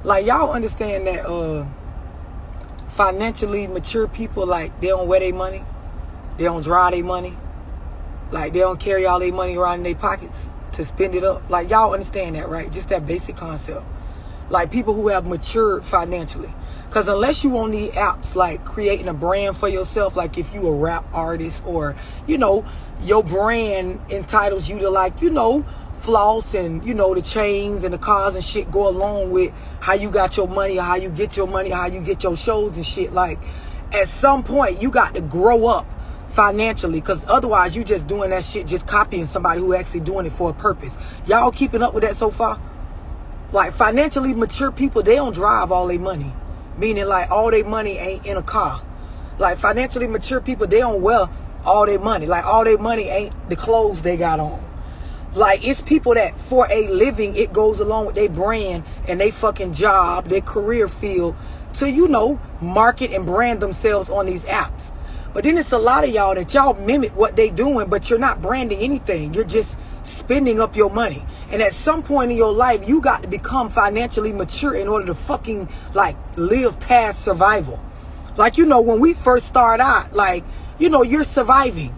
Like, y'all understand that financially mature people, like, they don't wear their money, they don't drive their money, like, they don't carry all their money around in their pockets to spend it up. Like, y'all understand that, right? Just that basic concept. Like, people who have matured financially. Because unless you on these apps, like creating a brand for yourself, like if you a rap artist, or, you know, your brand entitles you to, like, you know, floss and, you know, the chains and the cars and shit go along with how you got your money, or how you get your money, or how you get your shows and shit. Like, at some point you got to grow up financially, because otherwise you just doing that shit, just copying somebody who actually doing it for a purpose. Y'all keeping up with that so far? Like, financially mature people, they don't drive all their money, meaning like all their money ain't in a car. Like, financially mature people, they don't wear all their money, like all their money ain't the clothes they got on. Like, it's people that for a living, it goes along with their brand and they fucking job, their career field, to, you know, market and brand themselves on these apps. But then it's a lot of y'all that y'all mimic what they doing, but you're not branding anything. You're just spending up your money. And at some point in your life, you got to become financially mature in order to fucking, like, live past survival. Like, you know, when we first start out, like, you know, you're surviving.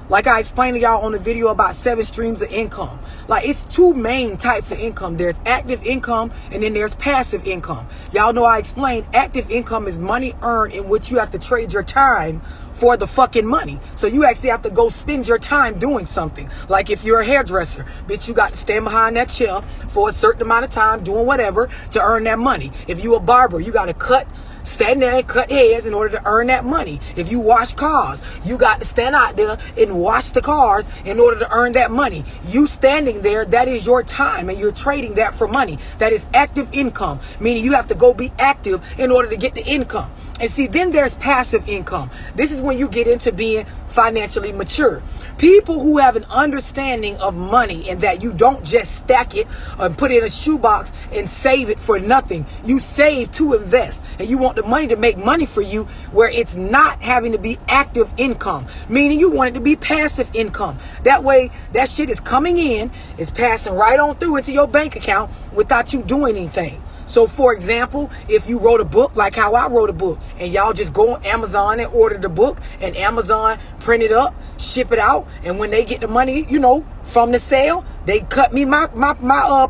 Like I explained to y'all on the video about 7 streams of income. Like, it's 2 main types of income. There's active income and then there's passive income. Y'all know I explained active income is money earned in which you have to trade your time for the fucking money. So you actually have to go spend your time doing something. Like, if you're a hairdresser, bitch, you got to stand behind that chair for a certain amount of time doing whatever to earn that money. If you a barber, you got to stand there and cut heads in order to earn that money. If you wash cars, you got to stand out there and wash the cars in order to earn that money. You standing there, that is your time, and you're trading that for money. That is active income, meaning you have to go be active in order to get the income. And see, then there's passive income. This is when you get into being financially mature. People who have an understanding of money, and that you don't just stack it and put it in a shoebox and save it for nothing. You save to invest, and you want the money to make money for you, where it's not having to be active income, meaning you want it to be passive income. That way that shit is coming in, it's passing right on through into your bank account without you doing anything. So, for example, if you wrote a book, like how I wrote a book, and y'all just go on Amazon and order the book, and Amazon print it up, ship it out, and when they get the money, you know, from the sale, they cut me my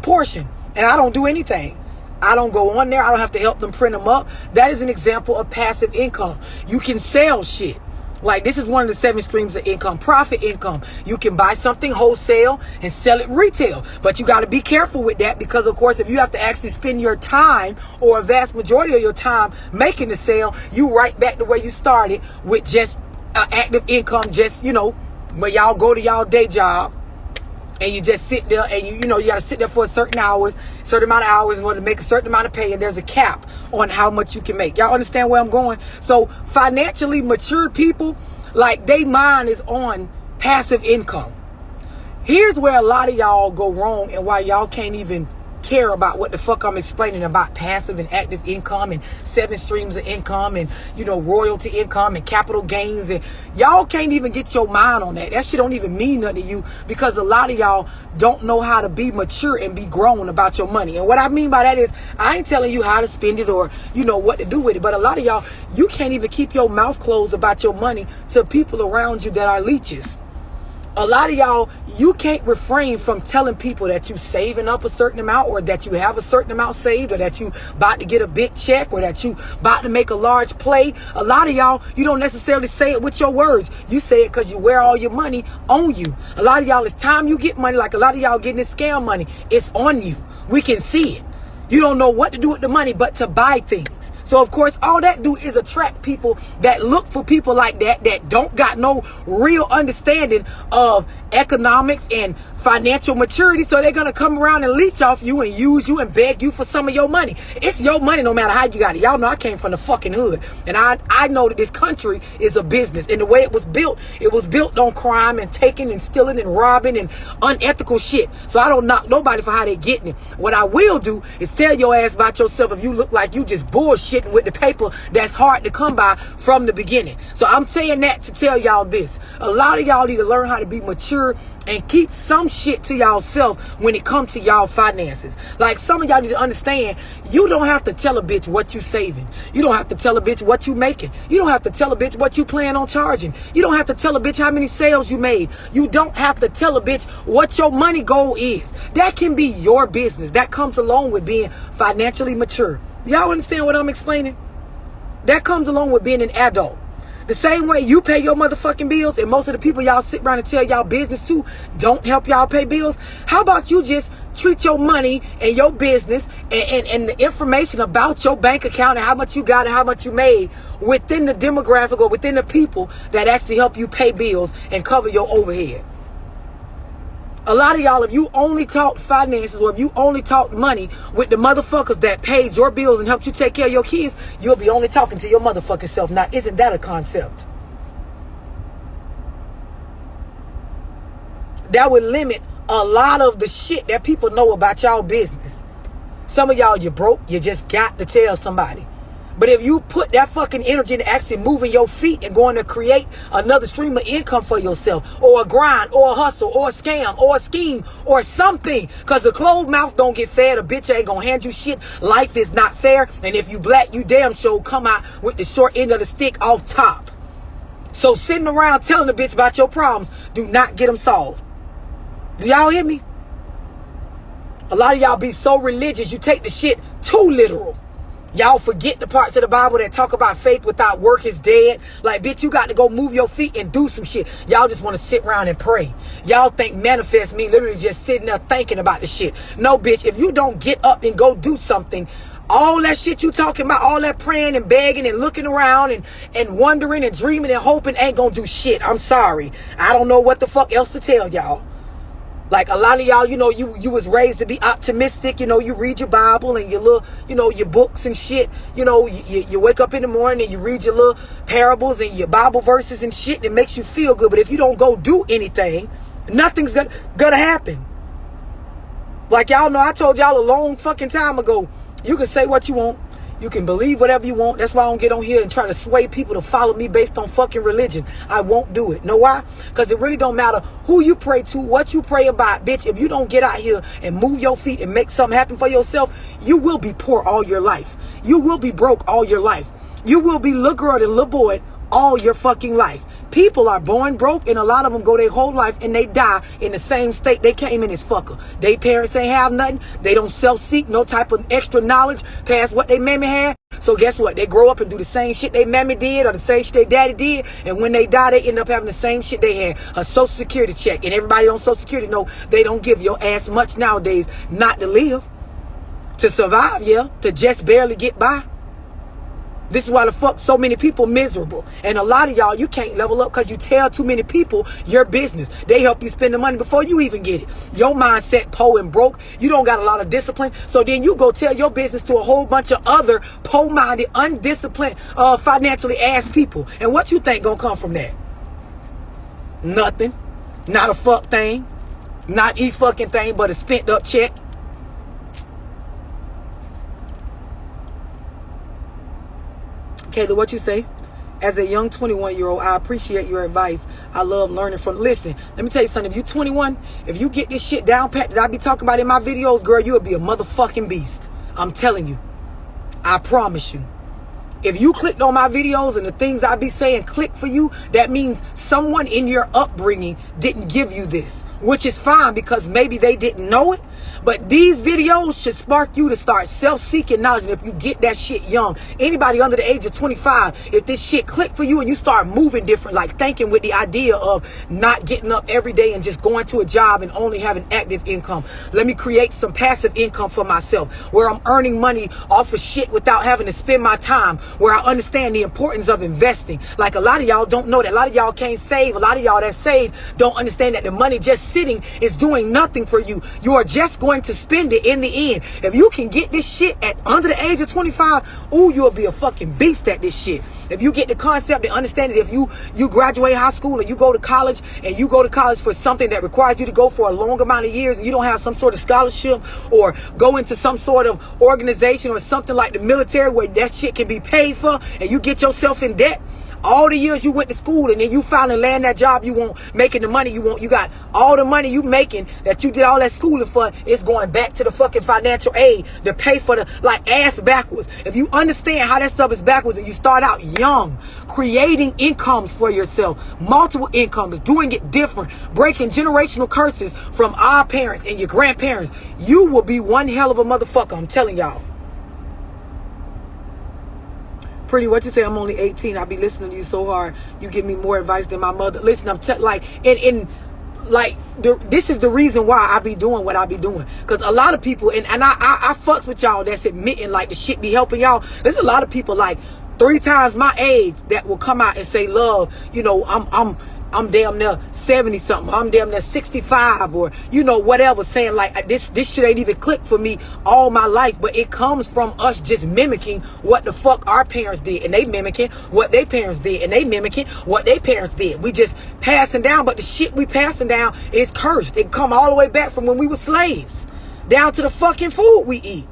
portion, and I don't do anything. I don't go on there. I don't have to help them print them up. That is an example of passive income. You can sell shit. Like, this is one of the 7 streams of income. Profit income. You can buy something wholesale and sell it retail. But you got to be careful with that, because, of course, if you have to actually spend your time, or a vast majority of your time, making the sale, you right back to where you started with just active income. Just, you know, where y'all go to y'all day job and you just sit there, and you know, you got to sit there for a certain amount of hours in order to make a certain amount of pay, and there's a cap on how much you can make. Y'all understand where I'm going? So financially mature people, like, they mind is on passive income. Here's where a lot of y'all go wrong, and why y'all can't even care about what the fuck I'm explaining about passive and active income and 7 streams of income, and, you know, royalty income and capital gains. And y'all can't even get your mind on that. That shit don't even mean nothing to you, because a lot of y'all don't know how to be mature and be grown about your money. And what I mean by that is, I ain't telling you how to spend it or, you know, what to do with it, but a lot of y'all, you can't even keep your mouth closed about your money to people around you that are leeches. A lot of y'all, you can't refrain from telling people that you saving up a certain amount, or that you have a certain amount saved, or that you about to get a big check, or that you about to make a large play. A lot of y'all, you don't necessarily say it with your words. You say it because you wear all your money on you. A lot of y'all, it's time you get money, like a lot of y'all getting this scam money, it's on you. We can see it. You don't know what to do with the money but to buy things. So, of course, all that do is attract people that look for people like that, that don't got no real understanding of economics and financial maturity. So they're going to come around and leech off you and use you and beg you for some of your money. It's your money no matter how you got it. Y'all know I came from the fucking hood. And I know that this country is a business. And the way it was built on crime and taking and stealing and robbing and unethical shit. So I don't knock nobody for how they getting it. What I will do is tell your ass about yourself if you look like you just bullshitting with the paper that's hard to come by from the beginning. So I'm saying that to tell y'all this. A lot of y'all need to learn how to be mature and keep some shit to yourself when it comes to y'all finances. Like, some of y'all need to understand, you don't have to tell a bitch what you saving. You don't have to tell a bitch what you making. You don't have to tell a bitch what you plan on charging. You don't have to tell a bitch how many sales you made. You don't have to tell a bitch what your money goal is. That can be your business. That comes along with being financially mature. Y'all understand what I'm explaining? That comes along with being an adult. The same way you pay your motherfucking bills, and most of the people y'all sit around and tell y'all business to don't help y'all pay bills. How about you just treat your money and your business and the information about your bank account and how much you got and how much you made within the demographic or within the people that actually help you pay bills and cover your overhead? A lot of y'all, if you only talk finances or if you only talk money with the motherfuckers that paid your bills and helped you take care of your kids, you'll be only talking to your motherfucking self. Now, isn't that a concept? That would limit a lot of the shit that people know about y'all business. Some of y'all, you're broke. You just got to tell somebody. But if you put that fucking energy into actually moving your feet and going to create another stream of income for yourself, or a grind, or a hustle, or a scam, or a scheme, or something, because the closed mouth don't get fed. A bitch ain't gonna hand you shit. Life is not fair. And if you black, you damn sure come out with the short end of the stick off top. So sitting around telling the bitch about your problems do not get them solved. Do y'all hear me? A lot of y'all be so religious, you take the shit too literal. Y'all forget the parts of the Bible that talk about faith without work is dead. Like, bitch, you got to go move your feet and do some shit. Y'all just want to sit around and pray. Y'all think manifest mean literally just sitting there thinking about the shit. No, bitch, if you don't get up and go do something, all that shit you talking about, all that praying and begging and looking around and wondering and dreaming and hoping ain't gonna do shit. I'm sorry. I don't know what the fuck else to tell y'all. Like, a lot of y'all, you know, you was raised to be optimistic. You know, you read your Bible and your little, you know, your books and shit. You know, you wake up in the morning and you read your little parables and your Bible verses and shit, and it makes you feel good. But if you don't go do anything, nothing's gonna happen. Like, y'all know, I told y'all a long fucking time ago, you can say what you want. You can believe whatever you want. That's why I don't get on here and try to sway people to follow me based on fucking religion. I won't do it. Know why? Because it really don't matter who you pray to, what you pray about, bitch. If you don't get out here and move your feet and make something happen for yourself, you will be poor all your life. You will be broke all your life. You will be little girl and little boy all your fucking life. People are born broke, and a lot of them go their whole life and they die in the same state they came in as fucker. They parents ain't have nothing. They don't self-seek no type of extra knowledge past what they mammy had. So guess what? They grow up and do the same shit they mammy did or the same shit they daddy did. And when they die, they end up having the same shit they had. A social security check. And everybody on social security know they don't give your ass much nowadays not to live. To survive, yeah. To just barely get by. This is why the fuck so many people miserable. And a lot of y'all, you can't level up because you tell too many people your business. They help you spend the money before you even get it. Your mindset poor and broke. You don't got a lot of discipline. So then you go tell your business to a whole bunch of other poor-minded, undisciplined, financially ass people. And what you think gonna come from that? Nothing. Not a fuck thing. Not a fucking thing but a spent up check. Kayla, what you say? As a young 21-year-old, I appreciate your advice. I love learning from. Listen, let me tell you something. If you 21, if you get this shit down pat that I be talking about in my videos, girl, you'll be a motherfucking beast. I'm telling you. I promise you. If you clicked on my videos and the things I be saying click for you, that means someone in your upbringing didn't give you this, which is fine because maybe they didn't know it. But these videos should spark you to start self-seeking knowledge. And if you get that shit young, anybody under the age of 25, if this shit click for you and you start moving different, like thinking with the idea of not getting up every day and just going to a job and only having active income. Let me create some passive income for myself where I'm earning money off of shit without having to spend my time, where I understand the importance of investing. Like, a lot of y'all don't know that. A lot of y'all can't save. A lot of y'all that save don't understand that the money just sitting is doing nothing for you. You are just going to spend it in the end. If you can get this shit at under the age of 25, ooh, you'll be a fucking beast at this shit. If you get the concept and understand it, if you graduate high school or you go to college and you go to college for something that requires you to go for a long amount of years and you don't have some sort of scholarship or go into some sort of organization or something like the military where that shit can be paid for and you get yourself in debt, all the years you went to school, and then you finally land that job you want, making the money you want. You got all the money you making that you did all that schooling for. It's going back to the fucking financial aid to pay for the, like, ass backwards. If you understand how that stuff is backwards, and you start out young, creating incomes for yourself, multiple incomes, doing it different, breaking generational curses from our parents and your grandparents, you will be one hell of a motherfucker. I'm telling y'all. Pretty, what you say? I'm only 18. I be listening to you so hard. You give me more advice than my mother. Listen, I'm this is the reason why I be doing what I be doing. Because a lot of people, and I fucks with y'all that's admitting like the shit be helping y'all. There's a lot of people like 3 times my age that will come out and say, love, you know, I'm damn near 70 something. I'm damn near 65, or, you know, whatever, saying like this shit ain't even clicked for me all my life. But it comes from us just mimicking what the fuck our parents did, and they mimicking what their parents did, and they mimicking what their parents did. We just passing down, but the shit we passing down is cursed. It come all the way back from when we were slaves, down to the fucking food we eat.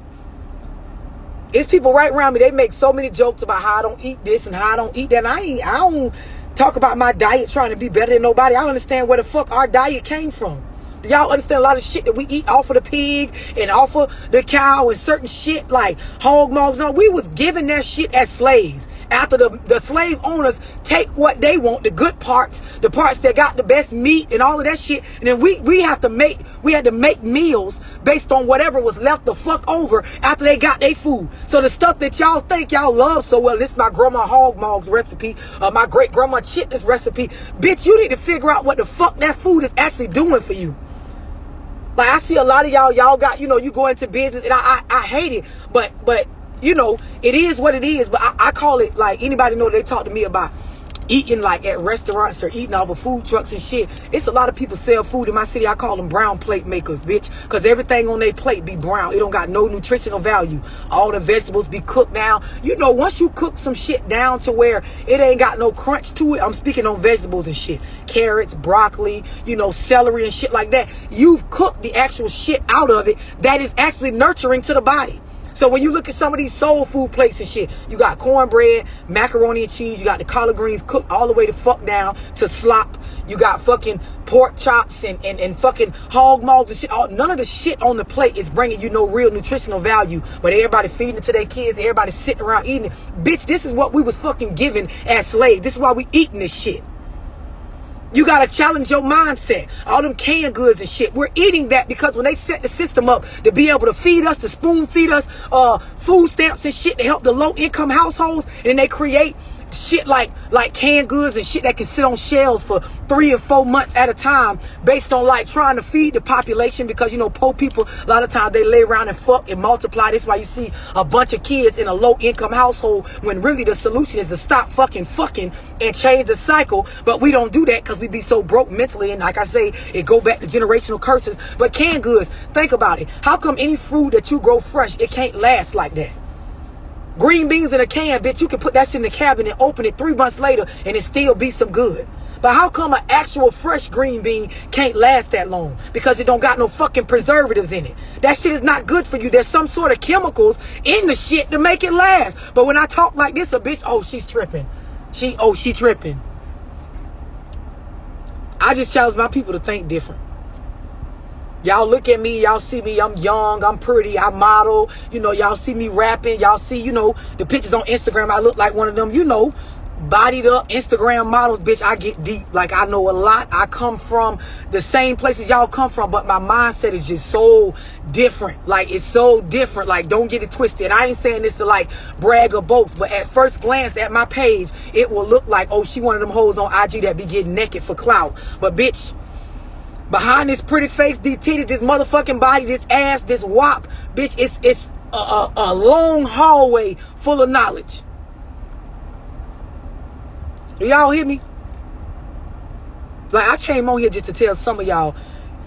It's people right around me, they make so many jokes about how I don't eat this and how I don't eat that. And I don't talk about my diet trying to be better than nobody. I understand where the fuck our diet came from. Do y'all understand a lot of shit that we eat off of the pig and off of the cow and certain shit like hog mugs? No, we was given that shit as slaves. After the slave owners take what they want, the good parts, the parts that got the best meat and all of that shit, and then we had to make meals based on whatever was left the fuck over after they got their food. So the stuff that y'all think y'all love so well, this is my grandma hog mugs recipe, my great grandma chitlins recipe. Bitch, you need to figure out what the fuck that food is actually doing for you. Like, I see a lot of y'all got, you know, you go into business, and I hate it, but you know, it is what it is. But I call it, like, anybody know they talk to me about eating like at restaurants or eating off of food trucks and shit. It's a lot of people sell food in my city. I call them brown plate makers, bitch, because everything on their plate be brown. It don't got no nutritional value. All the vegetables be cooked down. You know, once you cook some shit down to where it ain't got no crunch to it, I'm speaking on vegetables and shit, carrots, broccoli, you know, celery and shit like that. You've cooked the actual shit out of it that is actually nurturing to the body. So when you look at some of these soul food plates and shit, you got cornbread, macaroni and cheese, you got the collard greens cooked all the way the fuck down to slop. You got fucking pork chops and fucking hog mugs and shit. None of the shit on the plate is bringing you no real nutritional value. But everybody feeding it to their kids, everybody sitting around eating it. Bitch, this is what we was fucking given as slaves. This is why we eating this shit. You got to challenge your mindset. All them canned goods and shit. We're eating that because when they set the system up to be able to feed us, to spoon feed us food stamps and shit to help the low income households, and they create shit like canned goods and shit that can sit on shelves for 3 or 4 months at a time based on like trying to feed the population, because you know poor people a lot of times they lay around and fuck and multiply. That's why you see a bunch of kids in a low income household, when really the solution is to stop fucking and change the cycle. But we don't do that because we be so broke mentally, and like I say, it go back to generational curses. But canned goods, think about it. How come any food that you grow fresh, it can't last like that? Green beans in a can, bitch, you can put that shit in the cabinet and open it 3 months later and it still be some good. But how come an actual fresh green bean can't last that long? Because it don't got no fucking preservatives in it. That shit is not good for you. There's some sort of chemicals in the shit to make it last. But when I talk like this, a bitch, oh, she's tripping. She tripping. I just challenge my people to think different. Y'all look at me, y'all see me, I'm young, I'm pretty, I model, you know, y'all see me rapping, y'all see, you know, the pictures on Instagram, I look like one of them, you know, bodied up Instagram models. Bitch, I get deep. Like, I know a lot. I come from the same places y'all come from, but my mindset is just so different. Like, it's so different. Like, don't get it twisted. I ain't saying this to like brag or boast, but at first glance at my page, it will look like, oh, she one of them hoes on IG that be getting naked for clout. But bitch, behind this pretty face, these titties, this motherfucking body, this ass, this wop, bitch, it's a long hallway full of knowledge. Do y'all hear me? Like, I came on here just to tell some of y'all,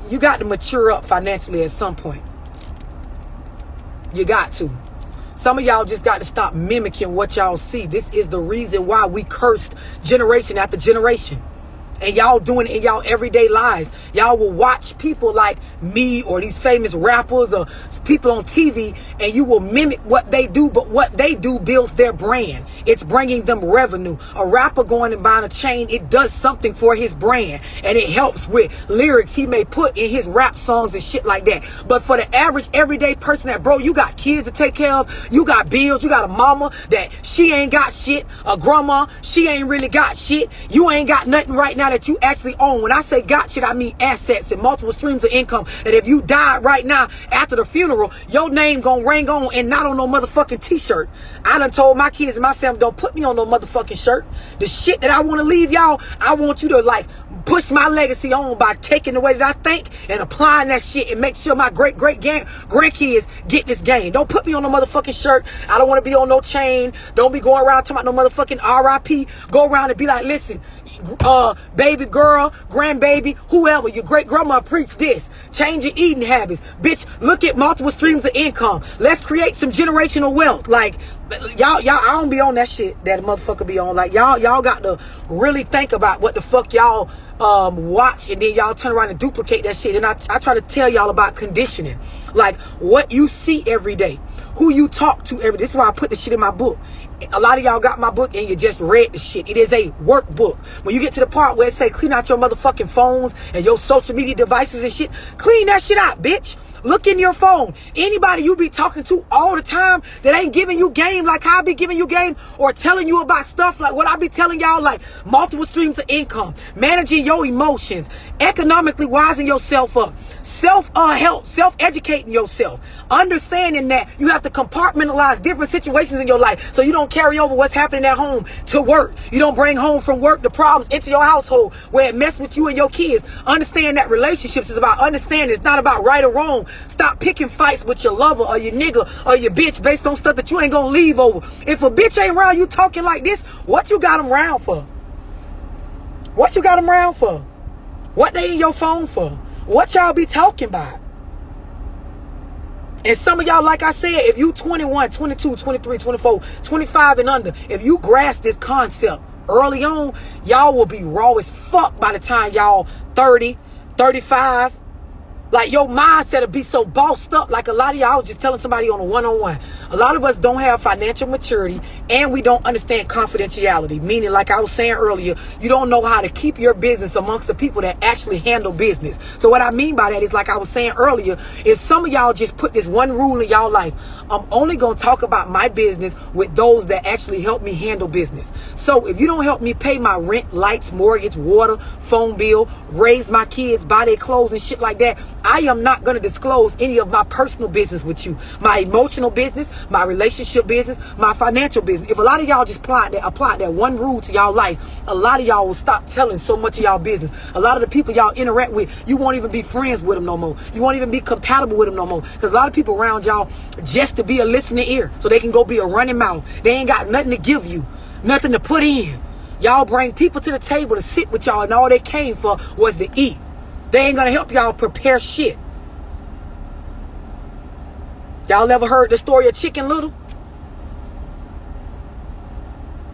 you got to mature up financially at some point. You got to. Some of y'all just got to stop mimicking what y'all see. This is the reason why we cursed generation after generation. And y'all doing it in y'all everyday lives. Y'all will watch people like me or these famous rappers or people on TV, and you will mimic what they do, but what they do builds their brand. It's bringing them revenue. A rapper going and buying a chain, it does something for his brand, and it helps with lyrics he may put in his rap songs and shit like that. But for the average everyday person, that, bro, you got kids to take care of, you got bills, you got a mama that she ain't got shit, a grandma, she ain't really got shit, you ain't got nothing right now that you actually own. When I say got shit, I mean assets and multiple streams of income, that if you died right now after the funeral, your name gonna ring on and not on no motherfucking t-shirt. I done told my kids and my family, don't put me on no motherfucking shirt. The shit that I want to leave y'all, I want you to like push my legacy on by taking the way that I think and applying that shit and make sure my grandkids get this game. Don't put me on no motherfucking shirt. I don't want to be on no chain. Don't be going around talking about no motherfucking RIP. Go around and be like, listen, baby girl, grandbaby, whoever, your great grandma preached this. Change your eating habits. Bitch, look at multiple streams of income. Let's create some generational wealth. Like, y'all, I don't be on that shit that a motherfucker be on. Like, y'all got to really think about what the fuck y'all watch, and then y'all turn around and duplicate that shit. And I try to tell y'all about conditioning. Like, what you see every day, who you talk to every day. This is why I put this shit in my book. A lot of y'all got my book and you just read the shit. It is a workbook. When you get to the part where it say clean out your motherfucking phones and your social media devices and shit, clean that shit out, bitch. Look in your phone. Anybody you be talking to all the time that ain't giving you game like I be giving you game, or telling you about stuff like what I be telling y'all, like multiple streams of income, managing your emotions, economically wising yourself up, self-help, self-educating yourself, understanding that you have to compartmentalize different situations in your life so you don't carry over what's happening at home to work. You don't bring home from work the problems into your household where it messes with you and your kids. Understand that relationships is about understanding. It's not about right or wrong. Stop picking fights with your lover or your nigga or your bitch based on stuff that you ain't gonna leave over. If a bitch ain't around you talking like this, what you got them around for? What you got them around for? What they in your phone for? What y'all be talking about? And some of y'all, like I said, if you 21, 22, 23, 24, 25 and under, if you grasp this concept early on, y'all will be raw as fuck by the time y'all 30, 35. Like, your mindset will be so bossed up. Like a lot of y'all, I was just telling somebody on a one-on-one. A lot of us don't have financial maturity, and we don't understand confidentiality. Meaning, like I was saying earlier, you don't know how to keep your business amongst the people that actually handle business. So what I mean by that is, like I was saying earlier, if some of y'all just put this one rule in y'all life, I'm only going to talk about my business with those that actually help me handle business. So if you don't help me pay my rent, lights, mortgage, water, phone bill, raise my kids, buy their clothes and shit like that, I am not going to disclose any of my personal business with you. My emotional business, my relationship business, my financial business. If a lot of y'all just apply that one rule to y'all life, a lot of y'all will stop telling so much of y'all business. A lot of the people y'all interact with, you won't even be friends with them no more. You won't even be compatible with them no more. Because a lot of people around y'all just to be a listening ear so they can go be a running mouth. They ain't got nothing to give you, nothing to put in. Y'all bring people to the table to sit with y'all, and all they came for was to eat. They ain't gonna help y'all prepare shit. Y'all ever heard the story of Chicken Little?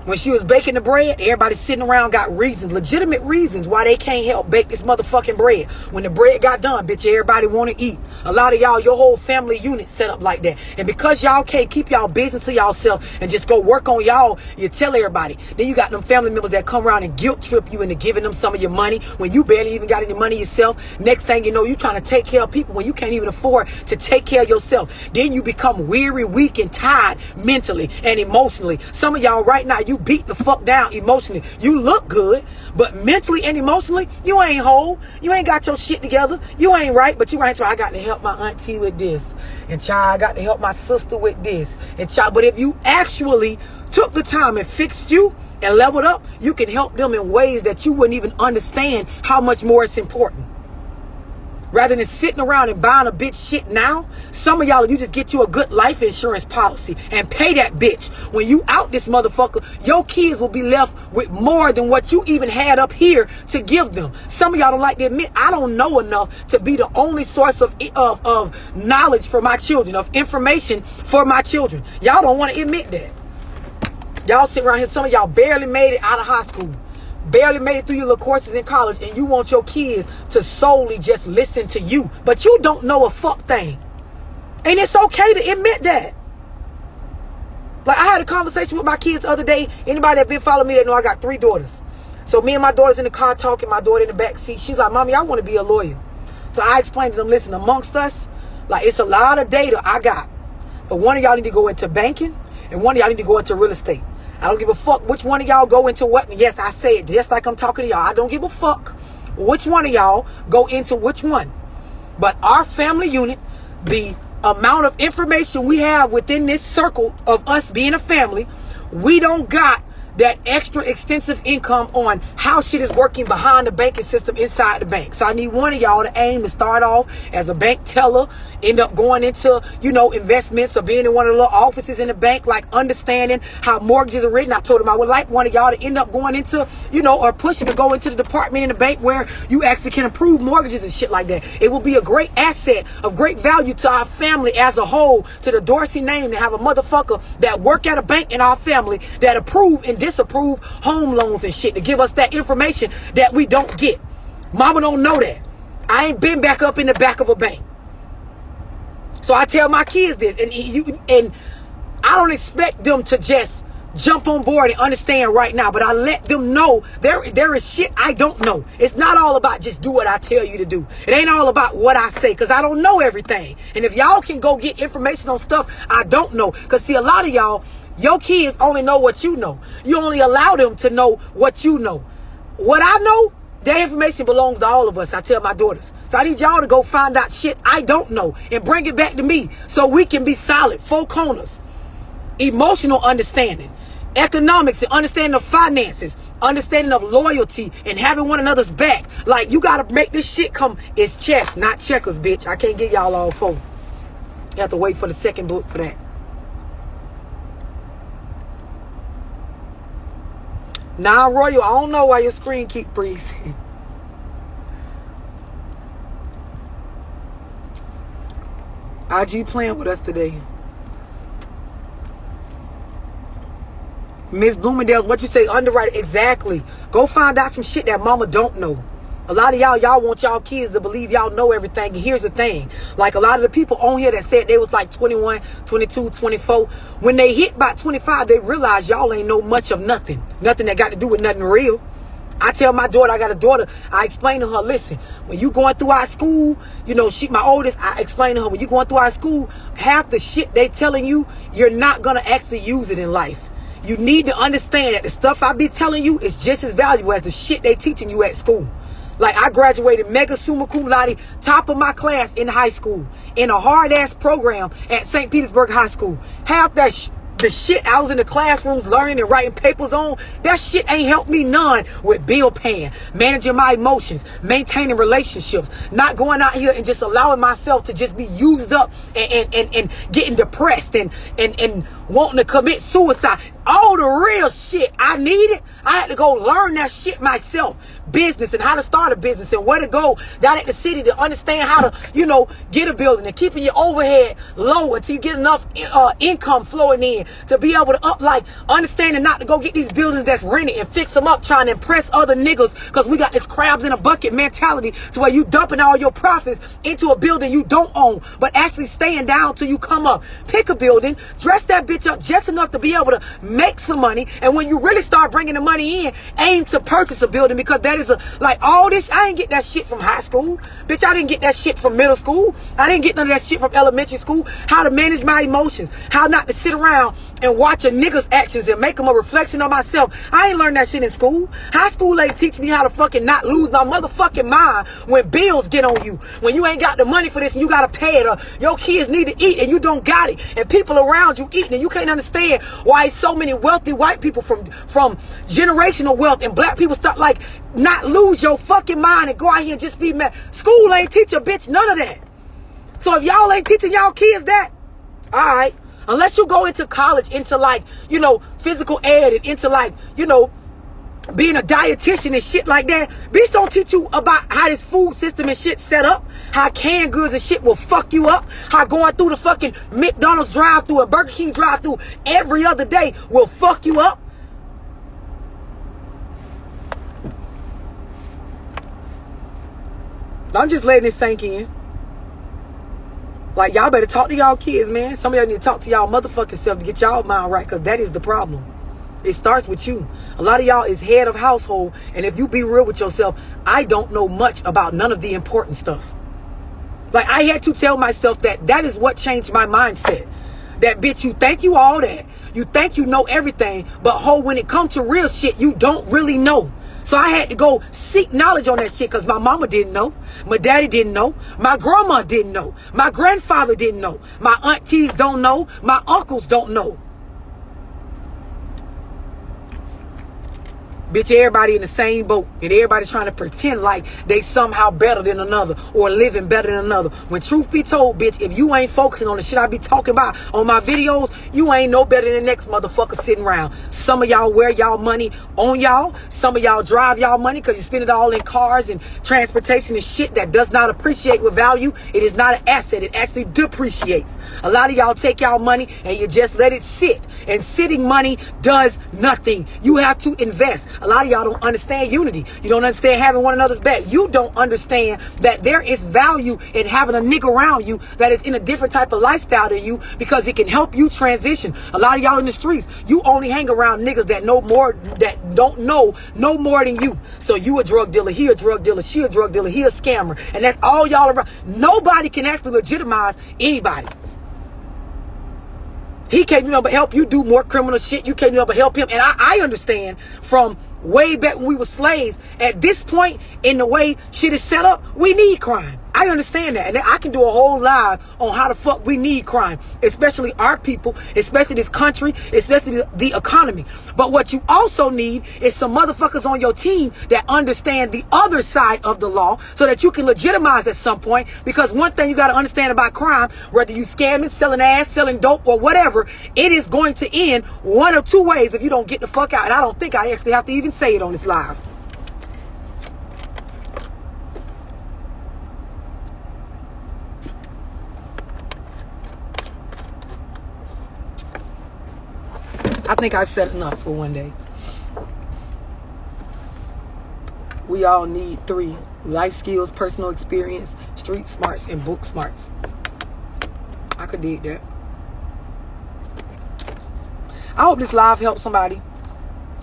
When she was baking the bread, everybody sitting around got reasons, legitimate reasons why they can't help bake this motherfucking bread. When the bread got done, bitch, everybody want to eat. A lot of y'all, your whole family unit set up like that. And because y'all can't keep y'all business to y'allself and just go work on y'all, you tell everybody. Then you got them family members that come around and guilt trip you into giving them some of your money when you barely even got any money yourself. Next thing you know, you trying to take care of people when you can't even afford to take care of yourself. Then you become weary, weak, and tired mentally and emotionally. Some of y'all right now, you beat the fuck down emotionally. You look good, but mentally and emotionally, you ain't whole. You ain't got your shit together. You ain't right, but you ain't trying. I got to help my auntie with this, and child, I got to help my sister with this, and child. But if you actually took the time and fixed you and leveled up, you can help them in ways that you wouldn't even understand how much more it's important. Rather than sitting around and buying a bitch shit now, some of y'all, you just get you a good life insurance policy and pay that bitch. When you out this motherfucker, your kids will be left with more than what you even had up here to give them. Some of y'all don't like to admit, I don't know enough to be the only source of knowledge for my children, of information for my children. Y'all don't want to admit that. Y'all sit around here, some of y'all barely made it out of high school. barely made it through your little courses in college, and you want your kids to solely just listen to you, but you don't know a fuck thing. And it's okay to admit that. Like, I had a conversation with my kids the other day. Anybody that been following me, they know I got 3 daughters. So me and my daughter's in the car talking, my daughter in the back seat. She's like, Mommy, I want to be a lawyer. So I explained to them, listen, amongst us, like, it's a lot of data I got. But one of y'all need to go into banking, and one of y'all need to go into real estate. I don't give a fuck which one of y'all go into what. And yes, I say it just like I'm talking to y'all. I don't give a fuck which one of y'all go into which one. But our family unit, the amount of information we have within this circle of us being a family, we don't got that extra extensive income on how shit is working behind the banking system inside the bank. So I need one of y'all to aim to start off as a bank teller, end up going into, investments, or being in one of the little offices in the bank, like understanding how mortgages are written. I told him I would like one of y'all to end up going into, or pushing to go into the department in the bank where you actually can approve mortgages and shit like that. It will be a great asset of great value to our family as a whole, to the Dorsey name, to have a motherfucker that work at a bank in our family that approve and disapprove home loans and shit, to give us that information that we don't get. Mama don't know that. I ain't been back up in the back of a bank. So I tell my kids this, and I don't expect them to just jump on board and understand right now, but I let them know there is shit I don't know. It's not all about just do what I tell you to do. It ain't all about what I say, because I don't know everything. And if y'all can go get information on stuff I don't know, because see, a lot of y'all, your kids only know what you know. You only allow them to know what you know. What I know, that information belongs to all of us. I tell my daughters. So I need y'all to go find out shit I don't know and bring it back to me so we can be solid. 4 corners. Emotional understanding. Economics and understanding of finances. Understanding of loyalty and having one another's back. Like, you got to make this shit come. It's chess, not checkers, bitch. I can't get y'all all 4. You have to wait for the second book for that. Now, Royal, I don't know why your screen keep freezing. IG playing with us today. Miss Bloomingdale's, what you say, underwrite. Exactly. Go find out some shit that mama don't know. A lot of y'all want y'all kids to believe y'all know everything. And here's the thing. Like, a lot of the people on here that said they was like 21, 22, 24. When they hit about 25, they realize y'all ain't know much of nothing. Nothing that got to do with nothing real. I tell my daughter, I got a daughter, I explain to her, listen, when you going through our school, she, my oldest, I explain to her, when you going through our school, half the shit they telling you, you're not going to actually use it in life. You need to understand that the stuff I be telling you is just as valuable as the shit they teaching you at school. Like, I graduated mega summa cum laude, top of my class in high school, in a hard-ass program at St. Petersburg High School. Half that the shit I was in the classrooms learning and writing papers on, that shit ain't helped me none with bill paying, managing my emotions, maintaining relationships, not going out here and just allowing myself to just be used up and getting depressed and wanting to commit suicide. All the real shit I needed, I had to go learn that shit myself. Business and how to start a business and where to go down at the city to understand how to, get a building and keeping your overhead low until you get enough income flowing in to be able to understanding not to go get these buildings that's rented and fix them up trying to impress other niggas, because we got this crabs in a bucket mentality to where you dumping all your profits into a building you don't own, but actually staying down till you come up. Pick a building, dress that bitch up just enough to be able to make some money, and when you really start bringing the money in, aim to purchase a building, because that is all this. I ain't get that shit from high school, bitch. I didn't get that shit from middle school. I didn't get none of that shit from elementary school. How to manage my emotions, how not to sit around and watch a nigga's actions and make them a reflection of myself. I ain't learned that shit in school. High school ain't teach me how to fucking not lose my motherfucking mind when bills get on you, when you ain't got the money for this and you gotta pay it, or your kids need to eat and you don't got it, and people around you eating and you can't understand why so many wealthy white people from generational wealth and black people start not lose your fucking mind and go out here and just be mad. School ain't teach a bitch none of that. So if y'all ain't teaching y'all kids that, all right, unless you go into college, into physical ed and into being a dietitian and shit like that, bitch don't teach you about how this food system and shit set up, how canned goods and shit will fuck you up, how going through the fucking McDonald's drive-thru and Burger King drive-thru every other day will fuck you up. I'm just letting it sink in. Like, y'all better talk to y'all kids, man. Some of y'all need to talk to y'all motherfucking self to get y'all mind right, because that is the problem. It starts with you. A lot of y'all is head of household, and if you be real with yourself, I don't know much about none of the important stuff. Like, I had to tell myself that is what changed my mindset. That, bitch, you think you all that. You think you know everything, but when it comes to real shit, you don't really know. So I had to go seek knowledge on that shit, because my mama didn't know. My daddy didn't know. My grandma didn't know. My grandfather didn't know. My aunties don't know. My uncles don't know. Bitch, everybody in the same boat, and everybody's trying to pretend like they somehow better than another or living better than another. When truth be told, bitch, if you ain't focusing on the shit I be talking about on my videos, you ain't no better than the next motherfucker sitting around. Some of y'all wear y'all money on y'all. Some of y'all drive y'all money because you spend it all in cars and transportation and shit that does not appreciate with value. It is not an asset. It actually depreciates. A lot of y'all take y'all money and you just let it sit. And sitting money does nothing. You have to invest. A lot of y'all don't understand unity. You don't understand having one another's back. You don't understand that there is value in having a nigga around you that is in a different type of lifestyle than you, because it can help you transition. A lot of y'all in the streets, you only hang around niggas that know more, that don't know no more than you. So you a drug dealer, he a drug dealer, she a drug dealer, he a scammer, and that's all y'all around. Nobody can actually legitimize anybody. He can't do nothing but help you do more criminal shit. You can't do nothing but help him. And I understand from way back when we were slaves, at this point in the way shit is set up, we need crime. I understand that. And I can do a whole live on how the fuck we need crime, especially our people, especially this country, especially the economy. But what you also need is some motherfuckers on your team that understand the other side of the law, so that you can legitimize at some point. Because one thing you got to understand about crime, whether you scamming, selling ass, selling dope, or whatever, it is going to end one of two ways if you don't get the fuck out. And I don't think I actually have to even say it on this live. I think I've said enough for one day. We all need 3: life skills, personal experience, street smarts, and book smarts. I could dig that. I hope this live helps somebody.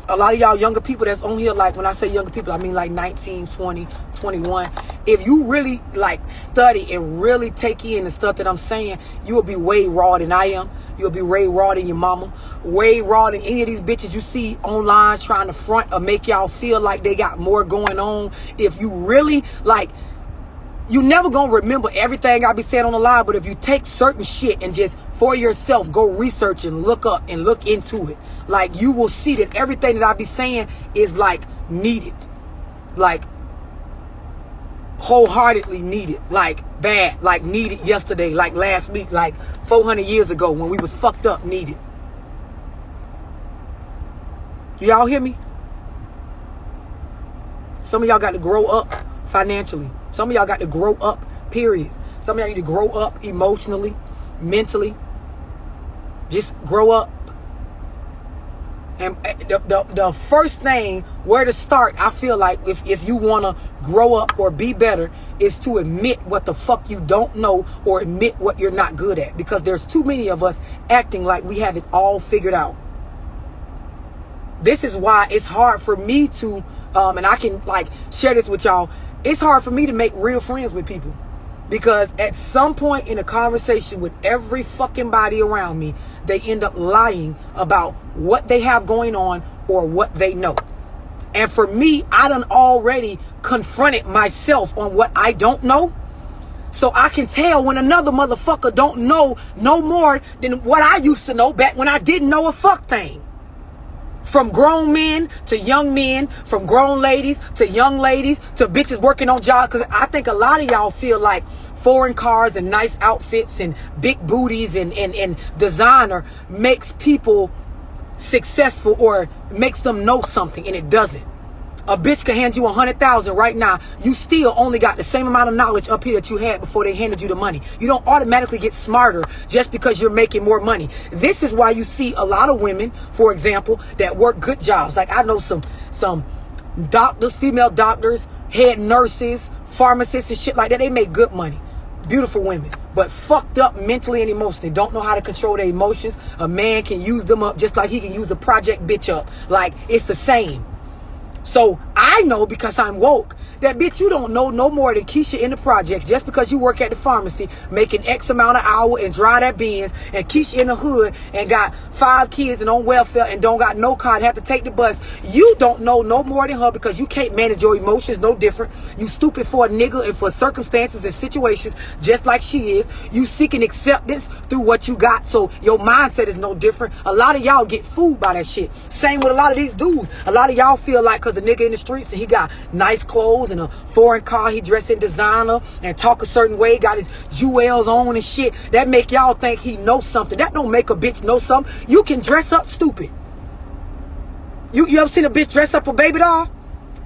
A lot of y'all younger people that's on here, like when I say younger people, I mean like 19, 20, 21. If you really like study and really take in the stuff that I'm saying, you will be way raw than I am. You'll be way raw than your mama, way raw than any of these bitches you see online trying to front or make y'all feel like they got more going on. If you really like, you never gonna remember everything I be saying on the live, but if you take certain shit and just for yourself go research and look up and look into it, like, you will see that everything that I be saying is like needed, like wholeheartedly needed, like bad, like needed yesterday, like last week, like 400 years ago when we was fucked up, needed. Y'all hear me? Some of y'all got to grow up financially. Some of y'all got to grow up, period. Some of y'all need to grow up emotionally, mentally. Just grow up. And the first thing where to start, I feel like, if you want to grow up or be better, is to admit what the fuck you don't know, or admit what you're not good at. Because there's too many of us acting like we have it all figured out. This is why it's hard for me to, and I can like share this with y'all, it's hard for me to make real friends with people. Because at some point in a conversation with every fucking body around me, they end up lying about what they have going on or what they know. And for me, I done already confronted myself on what I don't know. So I can tell when another motherfucker don't know no more than what I used to know back when I didn't know a fuck thing. From grown men to young men, from grown ladies to young ladies to bitches working on jobs. Because I think a lot of y'all feel like foreign cars and nice outfits and big booties and designer makes people successful or makes them know something, and it doesn't. A bitch can hand you 100,000 right now. You still only got the same amount of knowledge up here that you had before they handed you the money. You don't automatically get smarter just because you're making more money. This is why you see a lot of women, for example, that work good jobs. Like I know some doctors, female doctors, head nurses, pharmacists and shit like that. They make good money. Beautiful women, but fucked up mentally and emotionally. Don't know how to control their emotions. A man can use them up just like he can use a project bitch up. Like, it's the same. So I know, because I'm woke, that bitch, you don't know no more than Keisha in the projects just because you work at the pharmacy making X amount of hour and dry that beans, and Keisha in the hood and got 5 kids and on welfare and don't got no car and have to take the bus. You don't know no more than her because you can't manage your emotions no different. You stupid for a nigga and for circumstances and situations just like she is. You seeking acceptance through what you got, so your mindset is no different. A lot of y'all get fooled by that shit. Same with a lot of these dudes. A lot of y'all feel like because the nigga in the streets and he got nice clothes and a foreign car, he dressed in designer and talk a certain way, got his jewels on and shit, that make y'all think he knows something. That don't make a bitch know something. You can dress up stupid. You ever seen a bitch dress up a baby doll?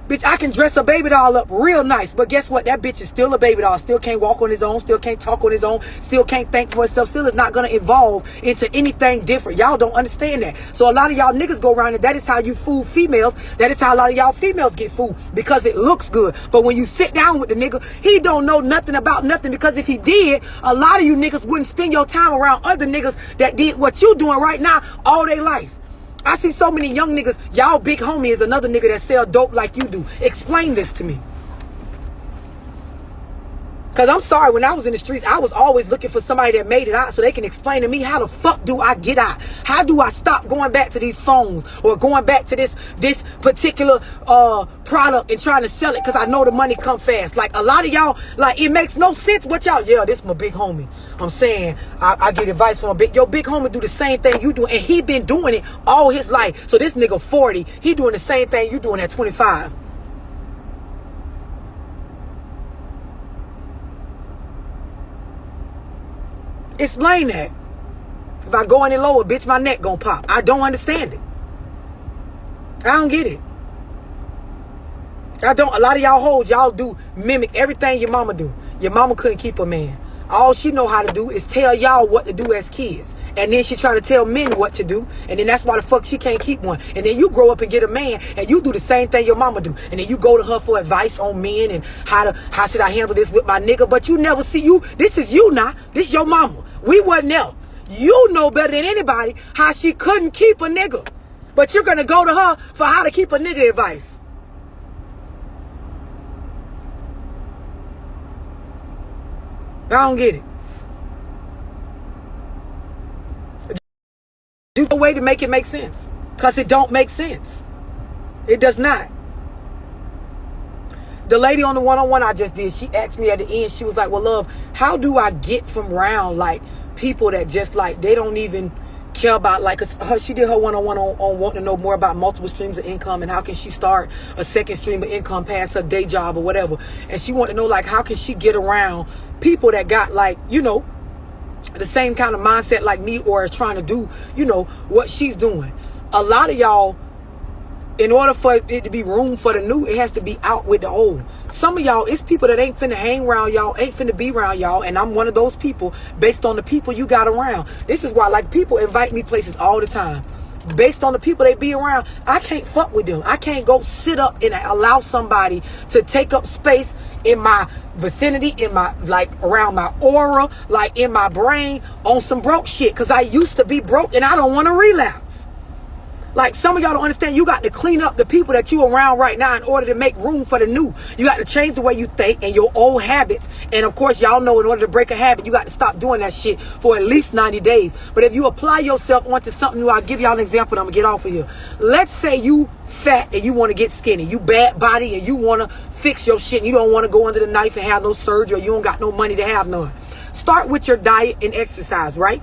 Bitch, I can dress a baby doll up real nice, but guess what? That bitch is still a baby doll. Still can't walk on his own, still can't talk on his own, still can't think for himself, still is not going to evolve into anything different. Y'all don't understand that. So a lot of y'all niggas go around and that is how you fool females. That is how a lot of y'all females get fooled, because it looks good. But when you sit down with the nigga, he don't know nothing about nothing, because if he did, a lot of you niggas wouldn't spend your time around other niggas that did what you doing right now all their life. I see so many young niggas. Y'all big homie is another nigga that sell dope like you do. Explain this to me. Because I'm sorry, when I was in the streets, I was always looking for somebody that made it out so they can explain to me, how the fuck do I get out? How do I stop going back to these phones or going back to this particular product and trying to sell it because I know the money come fast? Like, a lot of y'all, like, it makes no sense what y'all, yeah, this my big homie. I'm saying, I get advice from your big homie do the same thing you do, and he been doing it all his life. So this nigga 40, he doing the same thing you doing at 25. Explain that. If I go any lower, bitch, my neck gonna pop. I don't understand it. I don't get it. I don't. A lot of y'all hoes, y'all do mimic everything your mama do. Your mama couldn't keep a man. All she know how to do is tell y'all what to do as kids. And then she trying to tell men what to do. And then that's why the fuck she can't keep one. And then you grow up and get a man and you do the same thing your mama do. And then you go to her for advice on men and how should I handle this with my nigga. But you never see you. This is you now. This your mama. We wasn't there. You know better than anybody how she couldn't keep a nigga. But you're going to go to her for how to keep a nigga advice. I don't get it. Do a way to make it make sense. Because it don't make sense. It does not. The lady on the one-on-one I just did, she asked me at the end, she was like, well, love, how do I get from around, like, people that just, like, they don't even care about, like, she did her one-on-one on wanting to know more about multiple streams of income and how can she start a second stream of income past her day job or whatever. And she wanted to know, like, how can she get around people that got, like, you know, the same kind of mindset like me, or is trying to do, you know, what she's doing. A lot of y'all, in order for it to be room for the new, it has to be out with the old. Some of y'all, it's people that ain't finna hang around y'all, ain't finna be around y'all, and I'm one of those people based on the people you got around. This is why, like, people invite me places all the time. Based on the people they be around, I can't fuck with them. I can't go sit up and allow somebody to take up space in my vicinity, in my, like, around my aura, like, in my brain on some broke shit. Because I used to be broke and I don't want to relapse. Like, some of y'all don't understand. You got to clean up the people that you around right now in order to make room for the new. You got to change the way you think and your old habits. And of course, y'all know in order to break a habit, you got to stop doing that shit for at least 90 days. But if you apply yourself onto something new, I'll give y'all an example and I'm going to get off of here. Let's say you fat and you want to get skinny. You bad body and you want to fix your shit. And you don't want to go under the knife and have no surgery, or you don't got no money to have none. Start with your diet and exercise, right?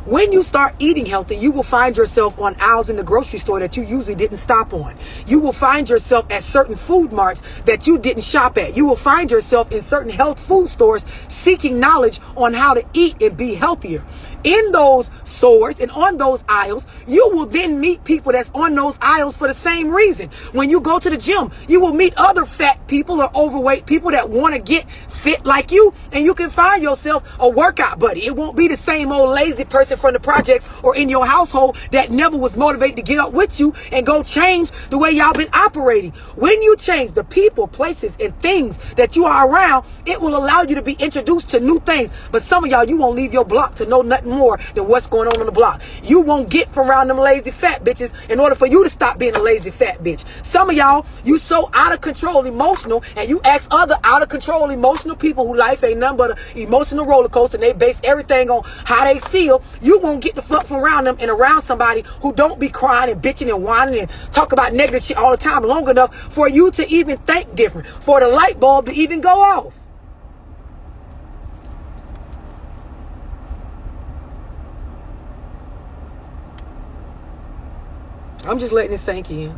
When you start eating healthy, you will find yourself on aisles in the grocery store that you usually didn't stop on. You will find yourself at certain food marts that you didn't shop at. You will find yourself in certain health food stores seeking knowledge on how to eat and be healthier. in those stores and on those aisles, you will then meet people that's on those aisles for the same reason. When you go to the gym, you will meet other fat people or overweight people that want to get fit like you, and you can find yourself a workout buddy. It won't be the same old lazy person from the projects or in your household that never was motivated to get up with you and go change the way y'all been operating. When you change the people, places, and things that you are around, it will allow you to be introduced to new things. But some of y'all, you won't leave your block to know nothing more than what's going on the block. You won't get from around them lazy fat bitches in order for you to stop being a lazy fat bitch. Some of y'all, you so out of control emotional, and you ask other out of control emotional people who life ain't nothing but an emotional roller coaster, and they base everything on how they feel. You won't get the fuck from around them and around somebody who don't be crying and bitching and whining and talk about negative shit all the time long enough for you to even think different, for the light bulb to even go off. I'm just letting it sink in.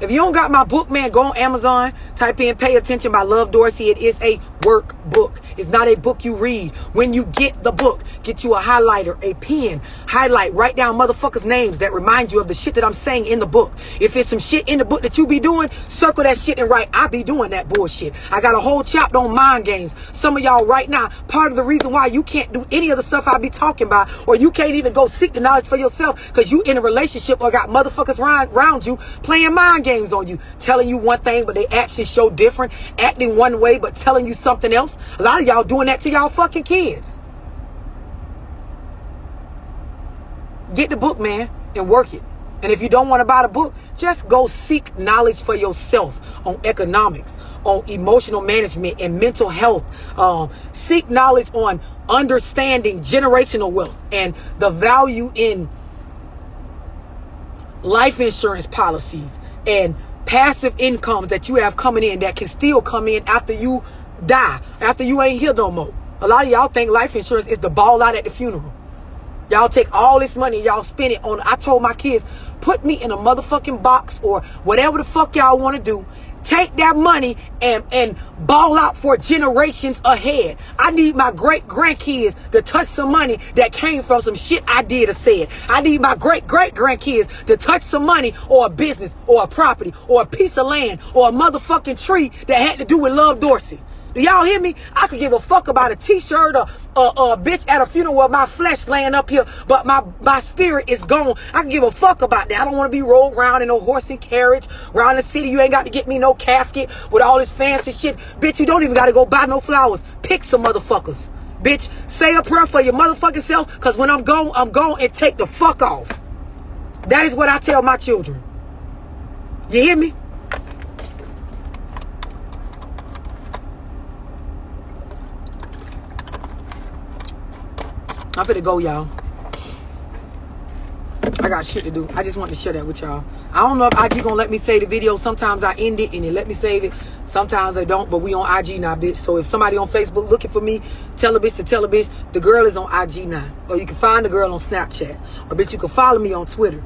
If you don't got my book, man, go on Amazon, type in Pay Attention by Love Dorsey. It is a workbook. It's not a book you read. When you get the book, get you a highlighter, a pen, highlight, write down motherfuckers' names that remind you of the shit that I'm saying in the book. If it's some shit in the book that you be doing, circle that shit and write, I be doing that bullshit. I got a whole chapter on mind games. Some of y'all right now, part of the reason why you can't do any of the stuff I be talking about, or you can't even go seek the knowledge for yourself, because you in a relationship or got motherfuckers around you playing mind games on you, telling you one thing but they actions show different, acting one way but telling you something else. A lot of y'all doing that to y'all fucking kids. Get the book, man, and work it. And if you don't want to buy the book, just go seek knowledge for yourself on economics, on emotional management and mental health. Seek knowledge on understanding generational wealth and the value in life insurance policies and passive incomes that you have coming in that can still come in after you die, after you ain't here no more. A lot of y'all think life insurance is the ball out at the funeral. Y'all take all this money, y'all spend it on, I told my kids, put me in a motherfucking box or whatever the fuck y'all want to do. Take that money and ball out for generations ahead. I need my great grandkids to touch some money that came from some shit I did or said. I need my great grandkids to touch some money or a business or a property or a piece of land or a motherfucking tree that had to do with Love Dorsey. Do y'all hear me? I could give a fuck about a t-shirt or a bitch at a funeral where my flesh laying up here, but my spirit is gone. I can give a fuck about that. I don't want to be rolled around in no horse and carriage around the city. You ain't got to get me no casket with all this fancy shit. Bitch, you don't even got to go buy no flowers. Pick some motherfuckers. Bitch, say a prayer for your motherfucking self, because when I'm gone, and take the fuck off. That is what I tell my children. You hear me? I'm finna go, y'all. I got shit to do. I just want to share that with y'all. I don't know if IG gonna let me save the video. Sometimes I end it and it let me save it. Sometimes I don't, but we on IG now, bitch. So if somebody on Facebook looking for me, tell a bitch to tell a bitch, the girl is on IG now. Or you can find the girl on Snapchat. Or bitch, you can follow me on Twitter.